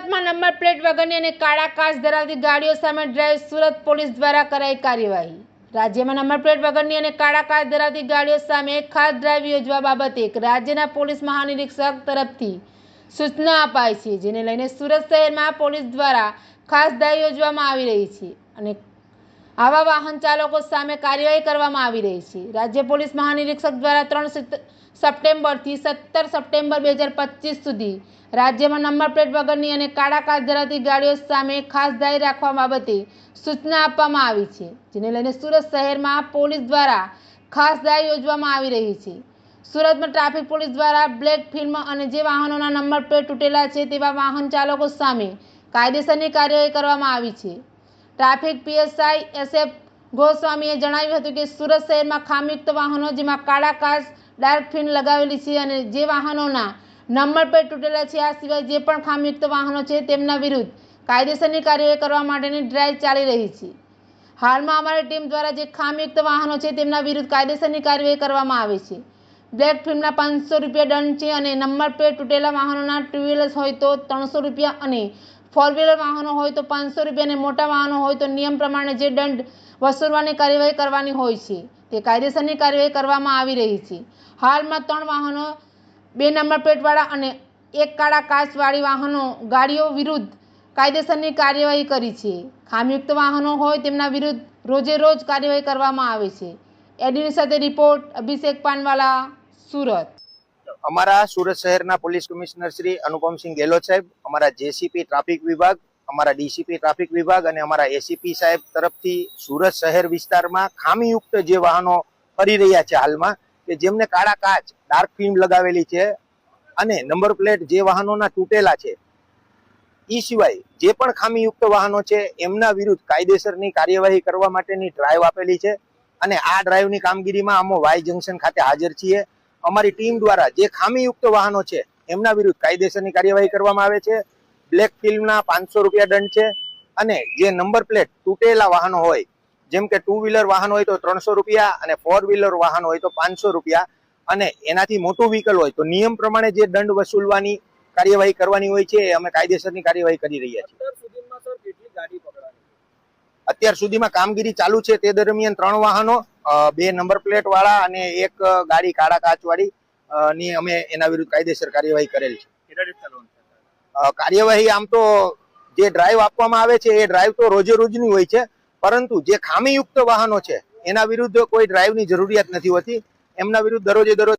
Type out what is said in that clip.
સુરતમાં number plate વગરની અને કાળા કાચ ધરાવતી ગાડીઓ સામે ડ્રાઈવ સુરત પોલીસ દ્વારા કરાઈ કાર્યવાહી। રાજ્યમાં નંબર પ્લેટ વગરની અને કાળા કાચ ધરાવતી ગાડીઓ સામે ખાસ ડ્રાઈવ યોજવા બાબતે રાજ્યના પોલીસ મહાનિરીક્ષક તરફથી સૂચના અપાઈ છે, જેને લઈને સુરત શહેરમાં પોલીસ દ્વારા ખાસ ડ્રાઈવ યોજવામાં આવી રહી છે અને આવા વાહન ચાલકો સામે કાર્યવાહી કરવામાં આવી રહી છે। રાજ્ય પોલીસ મહાનિરીક્ષક દ્વારા 3 સપ્ટેમ્બરથી 17 સપ્ટેમ્બર 2025 સુધી રાજ્યમાં નંબર પ્લેટ વગરની અને કાળા કાચ ધરાવતી ગાડીઓ સામે ખાસ ડ્રાઈવ રાખવા બાબતે સૂચના આપવામાં આવી છે, જેને લઈને સુરત શહેરમાં પોલીસ દ્વારા ખાસ ડ્રાઈવ યોજવામાં આવી રહી છે। સુરતમાં ટ્રાફિક પોલીસ દ્વારા બ્લેક ફિલ્મ અને જે વાહનોના નંબર પ્લેટ તૂટેલા છે તેવા વાહન ચાલકો સામે કાયદેસરની કાર્યવાહી કરવામાં આવી છે। ટ્રાફિક પીએસઆઈ SF ગોસ્વામીએ જણાવ્યું હતું કે સુરત શહેરમાં ખામીયુક્ત વાહનો જેમાં કાળા કાચ ડાર્ક ફિલ્મ લગાવેલી છે અને જે વાહનોના નંબર પ્લેટ તૂટેલા છે આ સિવાય જે પણ ખામીયુક્ત વાહનો છે તેમના વિરુદ્ધ કાયદેસરની કાર્યવાહી કરવા માટેની ડ્રાઈવ ચાલી રહી છે। હાલમાં અમારી ટીમ દ્વારા જે ખામીયુક્ત વાહનો છે તેમના વિરુદ્ધ કાયદેસરની કાર્યવાહી કરવામાં આવે છે। બ્લેક ફિલ્મના 500 રૂપિયા દંડ છે અને નંબર પ્લેટ તૂટેલા વાહનોના 2 વ્હીલર્સ હોય તો 300 રૂપિયા અને 4 વ્હીલર વાહનો હોય તો 500 રૂપિયા અને મોટા વાહનો હોય તો નિયમ પ્રમાણે જે દંડ વસૂલવાની કાર્યવાહી કરવાની હોય છે તે કાયદેસરની કાર્યવાહી કરવામાં આવી રહી છે। હાલમાં 3 વાહનો 2 નંબર પ્લેટવાળા અને 1 કાળા કાચવાળી ગાડીઓ વિરુદ્ધ કાયદેસરની કાર્યવાહી કરી છે। ખામીયુક્ત વાહનો હોય તેમના વિરુદ્ધ રોજે રોજ કાર્યવાહી કરવામાં આવે છે। એડીની સાથે રિપોર્ટ અભિષેક પાનવાલા, સુરત। અમારા સુરત શહેરના પોલીસ કમિશનર શ્રી અનુપમસિંહ ગેહલોત સાહેબ, અમારા જેસીપી ટ્રાફિક વિભાગ, અમારા ડીસીપી ટ્રાફિક વિભાગ અને અમારા એસીપી સાહેબ તરફથી સુરત શહેર વિસ્તારમાં ખામીયુક્ત જે વાહનો ફરી રહ્યા છે હાલમાં, કે જેમને કાળા કાચ ડાર્ક ફિલ્મ લગાવેલી છે અને નંબર પ્લેટ જે વાહનોના તૂટેલા છે એ સિવાય જે પણ ખામીયુક્ત વાહનો છે એમના વિરુદ્ધ કાયદેસરની કાર્યવાહી કરવા માટેની ડ્રાઈવ આપેલી છે અને આ ડ્રાઈવની કામગીરીમાં અમે વાય જંકશન ખાતે હાજર છીએ। અમારી ટીમ દ્વારા જે ખામીયુક્ત વાહનો છે એમના વિરુદ્ધ કાયદેસરની કાર્યવાહી કરવામાં આવે છે। બ્લેક ફિલ્મના 500 રૂપિયા દંડ છે અને જે નંબર પ્લેટ તૂટેલા વાહનો હોય, જેમ કે 2 વ્હીલર વાહન હોય તો 300 રૂપિયા અને 4 વ્હીલર વાહન હોય તો 500 રૂપિયા અને એનાથી મોટું વ્હીકલ હોય તો નિયમ પ્રમાણે જે દંડ વસૂલવાની કાર્યવાહી કરવાની હોય છે અમે કાયદેસરની કાર્યવાહી કરી રહ્યા છીએ। અત્યાર સુધીમાં કામગીરી ચાલુ છે તે દરમિયાન 3 વાહનો, 2 નંબર પ્લેટ વાળા અને 1 ગાડી કાળા કાચ વાળી ની અમે એના વિરુદ્ધ કાયદેસર કાર્યવાહી કરેલ છે। કાર્યવાહી આમ તો જે ડ્રાઈવ આપવામાં આવે છે એ ડ્રાઈવ તો રોજે રોજની હોય છે, પરંતુ જે ખામીયુક્ત વાહનો છે એના વિરુદ્ધ કોઈ ડ્રાઈવની જરૂરિયાત નથી હોતી। એમના વિરુદ્ધ દરરોજે દરરોજ